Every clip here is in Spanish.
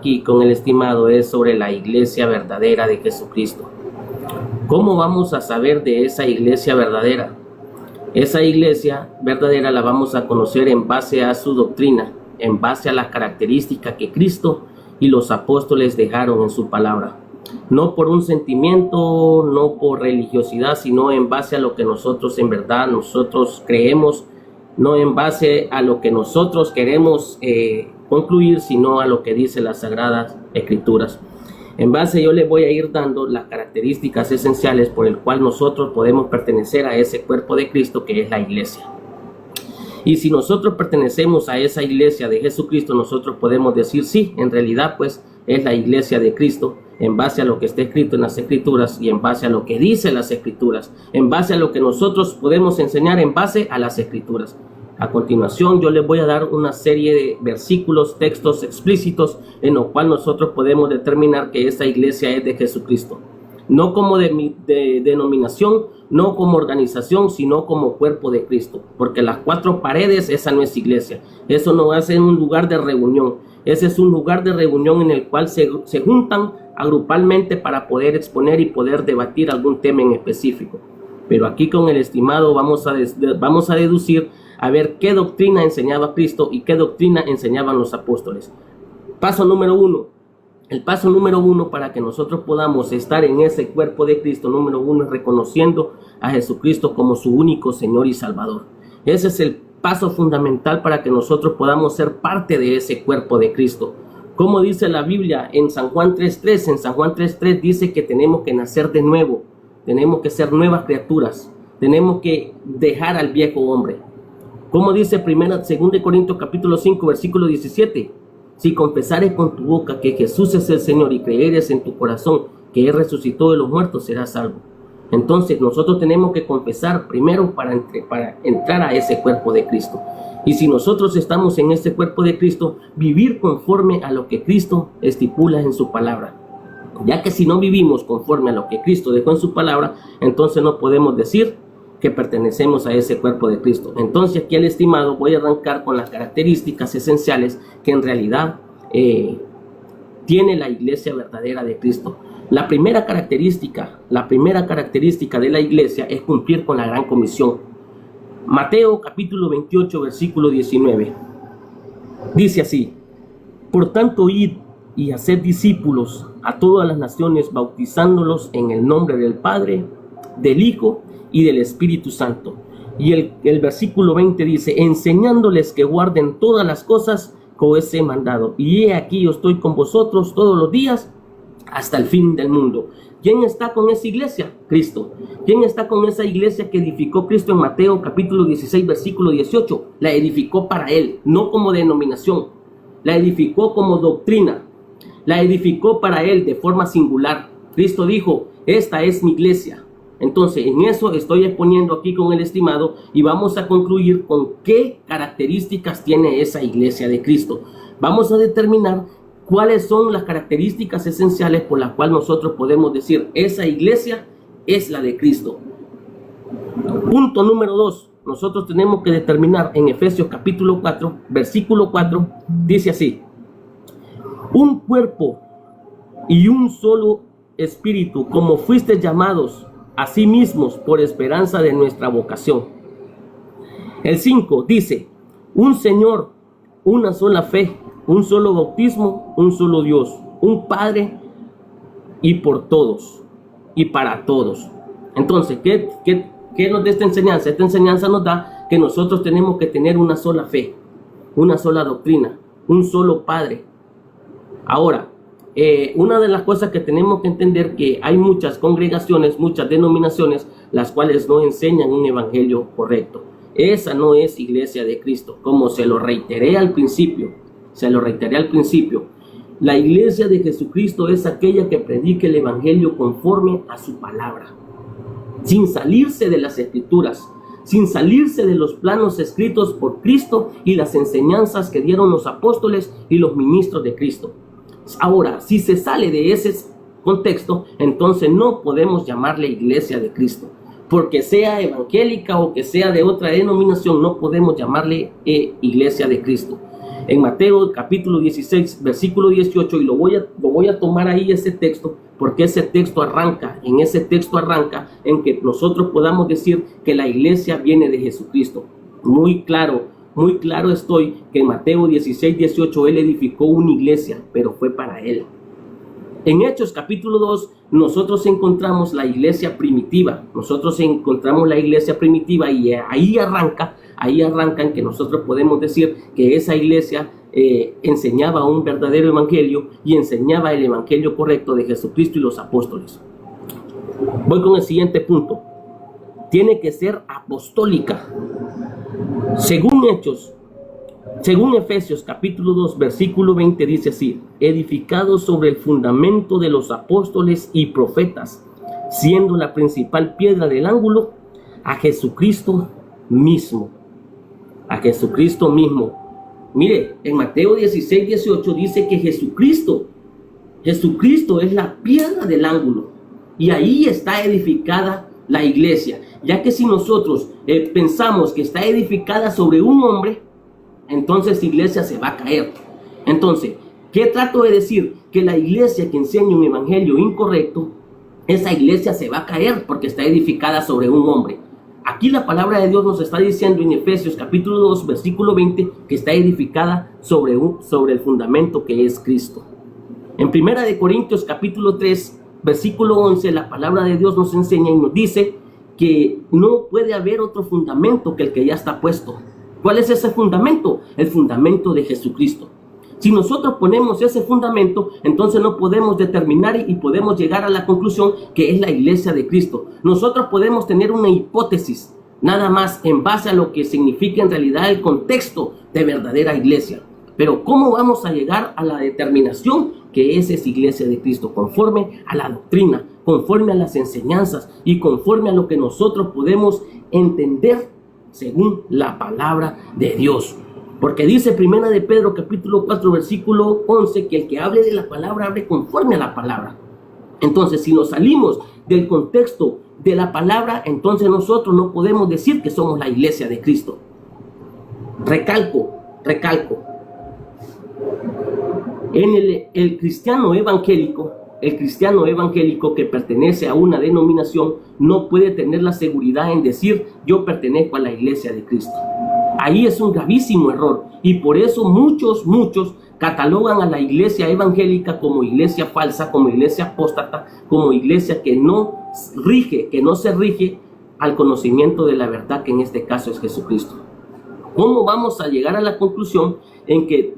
Aquí con el estimado es sobre la iglesia verdadera de Jesucristo. ¿Cómo vamos a saber de esa iglesia verdadera? Esa iglesia verdadera la vamos a conocer en base a su doctrina, en base a las características que Cristo y los apóstoles dejaron en su palabra. No por un sentimiento, no por religiosidad, sino en base a lo que nosotros en verdad nosotros creemos, no en base a lo que nosotros queremos concluir, sino a lo que dice las Sagradas Escrituras. En base yo les voy a ir dando las características esenciales por el cual nosotros podemos pertenecer a ese cuerpo de Cristo que es la iglesia. Y si nosotros pertenecemos a esa iglesia de Jesucristo, nosotros podemos decir sí, en realidad pues es la iglesia de Cristo, en base a lo que está escrito en las Escrituras y en base a lo que dice las Escrituras, en base a lo que nosotros podemos enseñar en base a las Escrituras. A continuación yo les voy a dar una serie de versículos, textos explícitos en los cuales nosotros podemos determinar que esta iglesia es de Jesucristo. No como de denominación, no como organización, sino como cuerpo de Cristo. Porque las cuatro paredes, esa no es iglesia. Eso no es un lugar de reunión. Ese es un lugar de reunión en el cual se juntan agrupalmente para poder exponer y poder debatir algún tema en específico. Pero aquí con el estimado vamos a deducir a ver qué doctrina enseñaba Cristo y qué doctrina enseñaban los apóstoles. Paso número 1. El paso número 1 para que nosotros podamos estar en ese cuerpo de Cristo, número 1, es reconociendo a Jesucristo como su único Señor y Salvador. Ese es el paso fundamental para que nosotros podamos ser parte de ese cuerpo de Cristo. Como dice la Biblia en San Juan 3.3, en San Juan 3.3 dice que tenemos que nacer de nuevo, tenemos que ser nuevas criaturas, tenemos que dejar al viejo hombre. Como dice 2 Corintios capítulo 5, versículo 17, si confesares con tu boca que Jesús es el Señor y creeres en tu corazón que Él resucitó de los muertos, serás salvo. Entonces nosotros tenemos que confesar primero para entrar a ese cuerpo de Cristo. Y si nosotros estamos en ese cuerpo de Cristo, vivir conforme a lo que Cristo estipula en su palabra. Ya que si no vivimos conforme a lo que Cristo dejó en su palabra, entonces no podemos decir que pertenecemos a ese cuerpo de Cristo. Entonces aquí al estimado voy a arrancar con las características esenciales que en realidad tiene la iglesia verdadera de Cristo. La primera característica de la iglesia es cumplir con la gran comisión. Mateo capítulo 28 versículo 19 dice así: por tanto id y haced discípulos a todas las naciones, bautizándolos en el nombre del Padre, del Hijo y del Espíritu Santo. Y el versículo 20 dice: enseñándoles que guarden todas las cosas que os he mandado, y he aquí yo estoy con vosotros todos los días hasta el fin del mundo. ¿Quién está con esa iglesia? Cristo. ¿Quién está con esa iglesia que edificó Cristo en Mateo capítulo 16 versículo 18? La edificó para Él, no como denominación. La edificó como doctrina. La edificó para Él de forma singular. Cristo dijo: esta es mi iglesia. Entonces en eso estoy exponiendo aquí con el estimado y vamos a concluir con qué características tiene esa iglesia de Cristo. Vamos a determinar cuáles son las características esenciales por las cuales nosotros podemos decir esa iglesia es la de Cristo. Punto número 2. Nosotros tenemos que determinar en Efesios capítulo 4, versículo 4, dice así: un cuerpo y un solo espíritu, como fuisteis llamados a sí mismos por esperanza de nuestra vocación. El 5 dice: un Señor, una sola fe, un solo bautismo, un solo Dios, un Padre y por todos y para todos. Entonces, ¿qué nos da esta enseñanza? Esta enseñanza nos da que nosotros tenemos que tener una sola fe, una sola doctrina, un solo Padre. Ahora, una de las cosas que tenemos que entender que hay muchas congregaciones, muchas denominaciones, las cuales no enseñan un evangelio correcto. Esa no es iglesia de Cristo, como se lo reiteré al principio. La iglesia de Jesucristo es aquella que predica el evangelio conforme a su palabra, sin salirse de las escrituras, sin salirse de los planos escritos por Cristo y las enseñanzas que dieron los apóstoles y los ministros de Cristo. Ahora, si se sale de ese contexto, entonces no podemos llamarle iglesia de Cristo. Porque sea evangélica o que sea de otra denominación, no podemos llamarle iglesia de Cristo. En Mateo capítulo 16, versículo 18, y lo voy a tomar ahí ese texto, porque ese texto arranca en que nosotros podamos decir que la iglesia viene de Jesucristo. Muy claro estoy que en Mateo 16, 18 él edificó una iglesia, pero fue para él. En Hechos capítulo 2 nosotros encontramos la iglesia primitiva, y ahí arranca en que nosotros podemos decir que esa iglesia enseñaba un verdadero evangelio y enseñaba el evangelio correcto de Jesucristo y los apóstoles. Voy con el siguiente punto. Tiene que ser apostólica. Según Efesios capítulo 2 versículo 20 dice así: edificados sobre el fundamento de los apóstoles y profetas, siendo la principal piedra del ángulo a Jesucristo mismo. A Jesucristo mismo. Mire, en Mateo 16, 18 dice que Jesucristo es la piedra del ángulo, y ahí está edificada la iglesia, ya que si nosotros pensamos que está edificada sobre un hombre, entonces la iglesia se va a caer. Entonces, ¿qué trato de decir? Que la iglesia que enseña un evangelio incorrecto, esa iglesia se va a caer porque está edificada sobre un hombre. Aquí la palabra de Dios nos está diciendo en Efesios capítulo 2 versículo 20 que está edificada sobre el fundamento que es Cristo. En Primera de Corintios capítulo 3 versículo 11 la palabra de Dios nos enseña y nos dice que no puede haber otro fundamento que el que ya está puesto. ¿Cuál es ese fundamento? El fundamento de Jesucristo. Si nosotros ponemos ese fundamento, entonces no podemos determinar y podemos llegar a la conclusión que es la iglesia de Cristo. Nosotros podemos tener una hipótesis, nada más en base a lo que significa en realidad el contexto de verdadera iglesia. Pero ¿cómo vamos a llegar a la determinación que esa es iglesia de Cristo? Conforme a la doctrina, conforme a las enseñanzas y conforme a lo que nosotros podemos entender según la palabra de Dios. Porque dice Primera de Pedro capítulo 4 versículo 11 que el que hable de la palabra hable conforme a la palabra. Entonces, si nos salimos del contexto de la palabra, entonces nosotros no podemos decir que somos la iglesia de Cristo. Recalco. En el cristiano evangélico que pertenece a una denominación no puede tener la seguridad en decir yo pertenezco a la iglesia de Cristo. Ahí es un gravísimo error y por eso muchos catalogan a la iglesia evangélica como iglesia falsa, como iglesia apóstata, como iglesia que no se rige al conocimiento de la verdad, que en este caso es Jesucristo. ¿Cómo vamos a llegar a la conclusión en que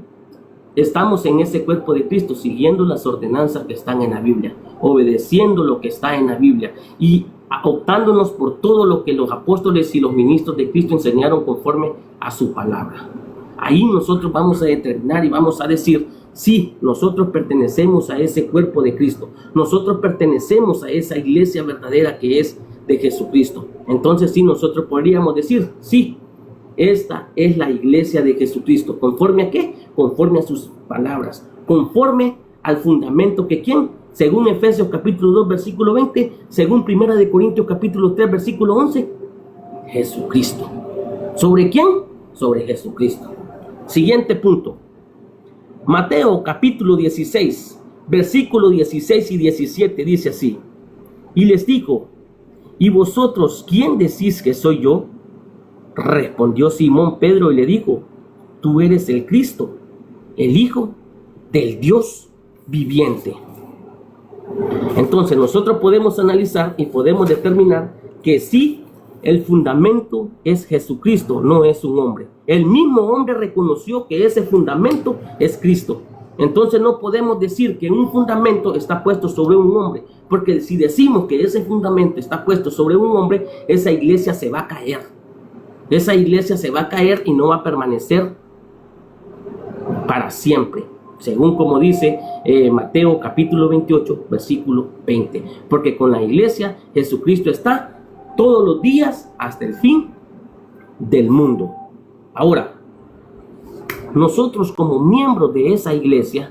estamos en ese cuerpo de Cristo? Siguiendo las ordenanzas que están en la Biblia, obedeciendo lo que está en la Biblia y optándonos por todo lo que los apóstoles y los ministros de Cristo enseñaron conforme a su palabra. Ahí nosotros vamos a determinar y vamos a decir, sí, nosotros pertenecemos a ese cuerpo de Cristo, nosotros pertenecemos a esa iglesia verdadera que es de Jesucristo. Entonces sí, nosotros podríamos decir, sí, esta es la iglesia de Jesucristo. ¿Conforme a qué? Conforme a sus palabras, conforme al fundamento que ¿quién? Según Efesios capítulo 2 versículo 20, según Primera de Corintios capítulo 3 versículo 11, Jesucristo. ¿Sobre quién? Sobre Jesucristo. Siguiente punto. Mateo capítulo 16, versículo 16 y 17 dice así: y les dijo, ¿y vosotros quién decís que soy yo? Respondió Simón Pedro y le dijo, tú eres el Cristo, el Hijo del Dios viviente. Entonces nosotros podemos analizar y podemos determinar que sí, el fundamento es Jesucristo, no es un hombre. El mismo hombre reconoció que ese fundamento es Cristo. Entonces no podemos decir que un fundamento está puesto sobre un hombre, porque si decimos que ese fundamento está puesto sobre un hombre, esa iglesia se va a caer. Esa iglesia se va a caer y no va a permanecer para siempre, según como dice Mateo capítulo 28 versículo 20, porque con la iglesia Jesucristo está todos los días hasta el fin del mundo. Ahora, nosotros como miembros de esa iglesia,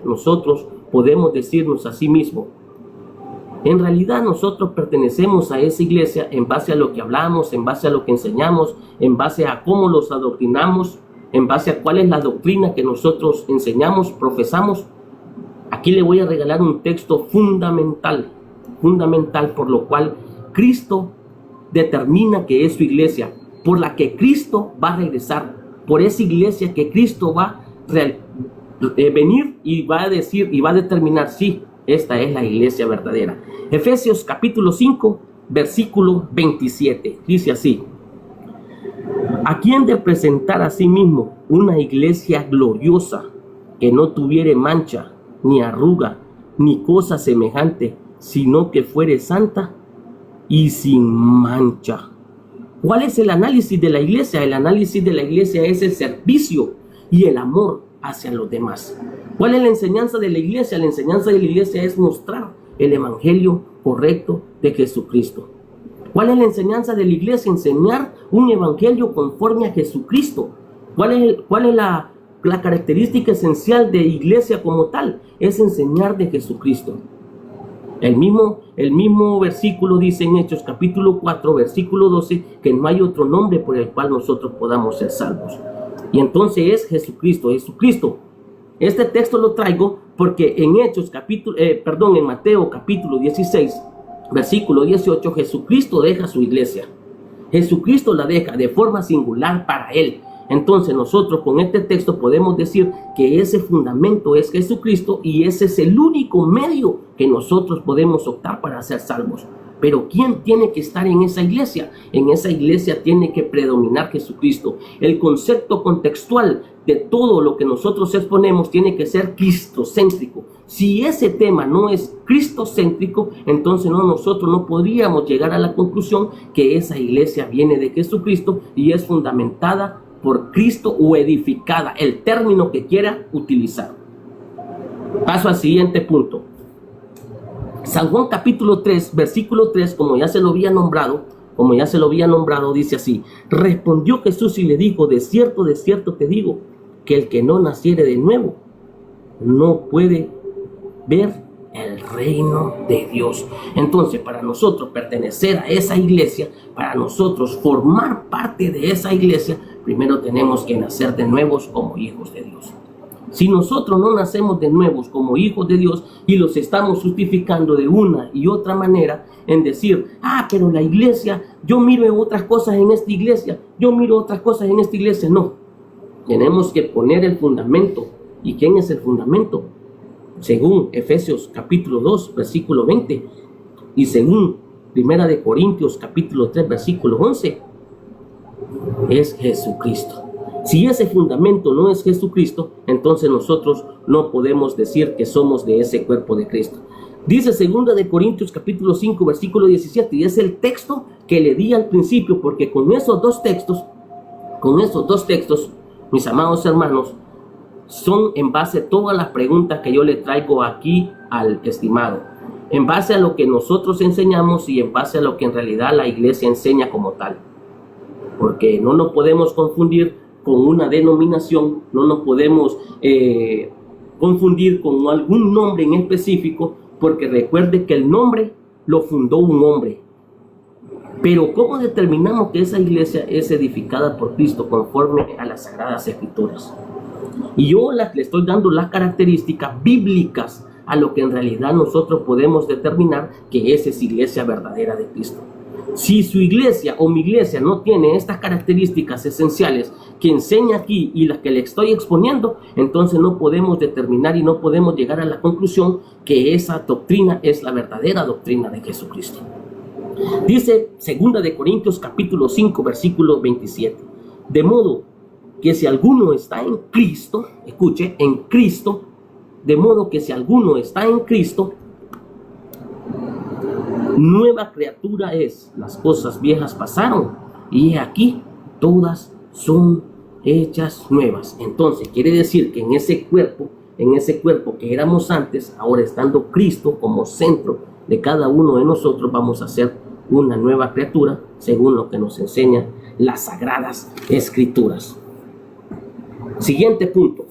nosotros podemos decirnos a sí mismos, en realidad nosotros pertenecemos a esa iglesia en base a lo que hablamos, en base a lo que enseñamos, en base a cómo los adoctrinamos, en base a cuál es la doctrina que nosotros enseñamos, profesamos. Aquí le voy a regalar un texto fundamental, por lo cual Cristo determina que es su iglesia, por la que Cristo va a regresar, por esa iglesia que Cristo va a venir y va a decir y va a determinar si esta es la iglesia verdadera. Efesios capítulo 5, versículo 27, dice así: a quien de presentar a sí mismo una iglesia gloriosa, que no tuviere mancha, ni arruga, ni cosa semejante, sino que fuere santa y sin mancha. ¿Cuál es el análisis de la iglesia? El análisis de la iglesia es el servicio y el amor hacia los demás. ¿Cuál es la enseñanza de la iglesia? La enseñanza de la iglesia es mostrar el evangelio correcto de Jesucristo. ¿Cuál es la enseñanza de la iglesia? Enseñar un evangelio conforme a Jesucristo. ¿Cuál es la característica esencial de iglesia como tal? Es enseñar de Jesucristo. El mismo versículo dice en Hechos capítulo 4, versículo 12, que no hay otro nombre por el cual nosotros podamos ser salvos. Y entonces es Jesucristo. Este texto lo traigo porque en en Mateo capítulo 16, versículo 18, Jesucristo deja su iglesia. Jesucristo la deja de forma singular para Él. Entonces nosotros con este texto podemos decir que ese fundamento es Jesucristo y ese es el único medio que nosotros podemos optar para ser salvos. Pero ¿quién tiene que estar en esa iglesia? En esa iglesia tiene que predominar Jesucristo. El concepto contextual de todo lo que nosotros exponemos tiene que ser cristocéntrico. Si ese tema no es cristocéntrico, entonces nosotros no podríamos llegar a la conclusión que esa iglesia viene de Jesucristo y es fundamentada por Cristo o edificada, el término que quiera utilizar. Paso al siguiente punto. San Juan capítulo 3, versículo 3, como ya se lo había nombrado, dice así: respondió Jesús y le dijo: de cierto te digo, que el que no naciere de nuevo no puede ver el reino de Dios. Entonces, para nosotros pertenecer a esa iglesia, para nosotros formar parte de esa iglesia, primero tenemos que nacer de nuevos como hijos de Dios. Si nosotros no nacemos de nuevos como hijos de Dios y los estamos justificando de una y otra manera en decir: pero la iglesia, yo miro otras cosas en esta iglesia, no. Tenemos que poner el fundamento. ¿Y quién es el fundamento? Según Efesios capítulo 2, versículo 20, y según Primera de Corintios capítulo 3, versículo 11, es Jesucristo. Si ese fundamento no es Jesucristo, entonces nosotros no podemos decir que somos de ese cuerpo de Cristo. Dice Segunda de Corintios capítulo 5, versículo 17, y es el texto que le di al principio, porque con esos dos textos, mis amados hermanos, son en base a todas las preguntas que yo le traigo aquí al estimado, en base a lo que nosotros enseñamos y en base a lo que en realidad la iglesia enseña como tal. Porque no nos podemos confundir con una denominación, no nos podemos confundir con algún nombre en específico, porque recuerde que el nombre lo fundó un hombre. Pero ¿cómo determinamos que esa iglesia es edificada por Cristo conforme a las Sagradas Escrituras? Y yo le estoy dando las características bíblicas a lo que en realidad nosotros podemos determinar que esa es iglesia verdadera de Cristo. Si su iglesia o mi iglesia no tiene estas características esenciales que enseña aquí y las que le estoy exponiendo, entonces no podemos determinar y no podemos llegar a la conclusión que esa doctrina es la verdadera doctrina de Jesucristo. Dice 2 de Corintios capítulo 5, versículo 27. De modo que si alguno está en Cristo, escuche, en Cristo, de modo que si alguno está en Cristo, nueva criatura es. Las cosas viejas pasaron y aquí todas son hechas nuevas. Entonces quiere decir que en ese cuerpo que éramos antes, ahora estando Cristo como centro de cada uno de nosotros, vamos a ser una nueva criatura según lo que nos enseña las Sagradas Escrituras. Siguiente punto.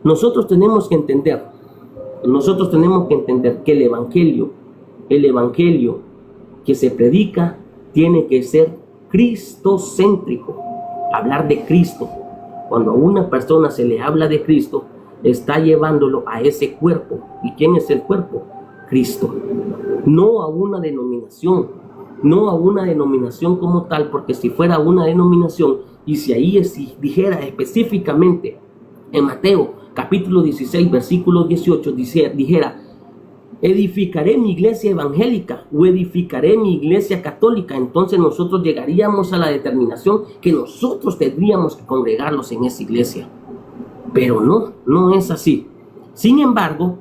Nosotros tenemos que entender que el evangelio que se predica tiene que ser cristocéntrico. Hablar de Cristo. Cuando a una persona se le habla de Cristo, está llevándolo a ese cuerpo. ¿Y quién es el cuerpo? Cristo. No a una denominación, no a una denominación como tal, porque si fuera una denominación, y si ahí dijera específicamente en Mateo capítulo 16 versículo 18, dijera: edificaré mi iglesia evangélica o edificaré mi iglesia católica, entonces nosotros llegaríamos a la determinación que nosotros tendríamos que congregarlos en esa iglesia. Pero no es así. Sin embargo,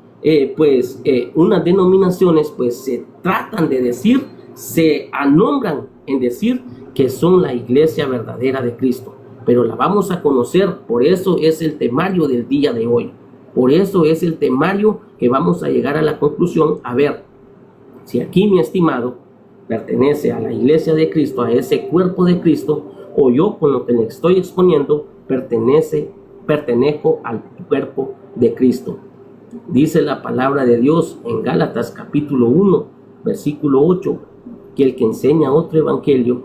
unas denominaciones pues se tratan de decir, se anombran en decir que son la iglesia verdadera de Cristo, pero la vamos a conocer. Por eso es el temario del día de hoy. Por eso es el temario que vamos a llegar a la conclusión, a ver si aquí mi estimado pertenece a la iglesia de Cristo, a ese cuerpo de Cristo, o yo con lo que le estoy exponiendo pertenezco al cuerpo de Cristo. Dice la palabra de Dios en Gálatas capítulo 1 versículo 8, que el que enseña otro evangelio,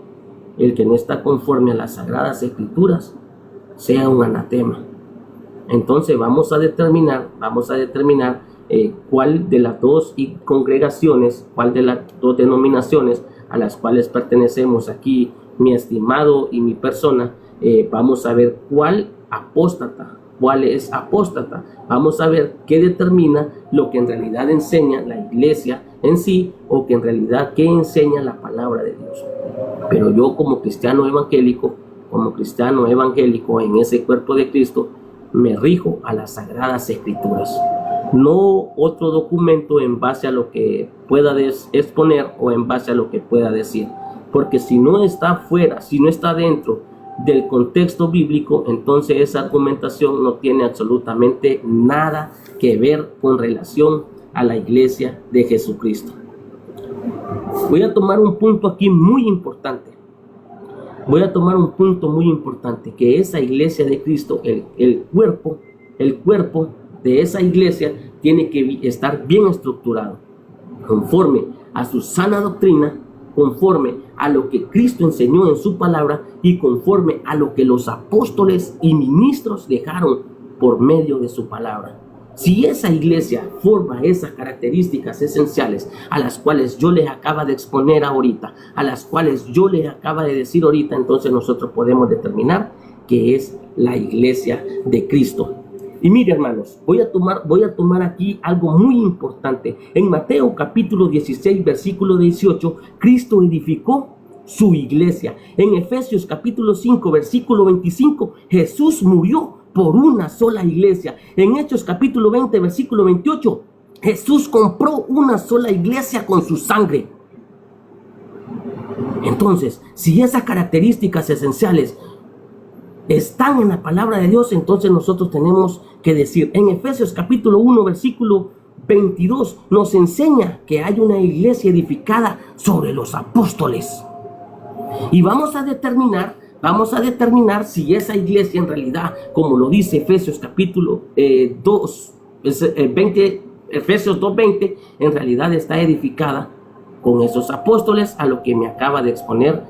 el que no está conforme a las sagradas escrituras, sea un anatema. Entonces vamos a determinar cuál de las dos congregaciones, cuál de las dos denominaciones a las cuales pertenecemos aquí, mi estimado y mi persona, vamos a ver cuál es apóstata. Vamos a ver qué determina lo que en realidad enseña la iglesia en sí, o que en realidad qué enseña la palabra de Dios. Pero yo como cristiano evangélico en ese cuerpo de Cristo, me rijo a las sagradas escrituras, no otro documento en base a lo que pueda exponer o en base a lo que pueda decir, porque si no está fuera, si no está dentro del contexto bíblico, entonces esa argumentación no tiene absolutamente nada que ver con relación a la iglesia de Jesucristo. Voy a tomar un punto aquí muy importante. Que esa iglesia de Cristo, el cuerpo de esa iglesia tiene que estar bien estructurado, conforme a su sana doctrina, conforme a lo que Cristo enseñó en su palabra y conforme a lo que los apóstoles y ministros dejaron por medio de su palabra. Si esa iglesia forma esas características esenciales a las cuales yo les acabo de exponer ahorita, a las cuales yo les acabo de decir ahorita, entonces nosotros podemos determinar que es la iglesia de Cristo. Y mire, hermanos, voy a tomar aquí algo muy importante. En Mateo capítulo 16 versículo 18, Cristo edificó su iglesia. En Efesios capítulo 5 versículo 25, Jesús murió por una sola iglesia. En Hechos capítulo 20 versículo 28, Jesús compró una sola iglesia con su sangre. Entonces, si esas características esenciales están en la palabra de Dios, entonces nosotros tenemos que decir, en Efesios capítulo 1 versículo 22 nos enseña que hay una iglesia edificada sobre los apóstoles. Y vamos a determinar si esa iglesia en realidad, como lo dice Efesios capítulo 2, Efesios 2:20, en realidad está edificada con esos apóstoles a lo que me acaba de exponer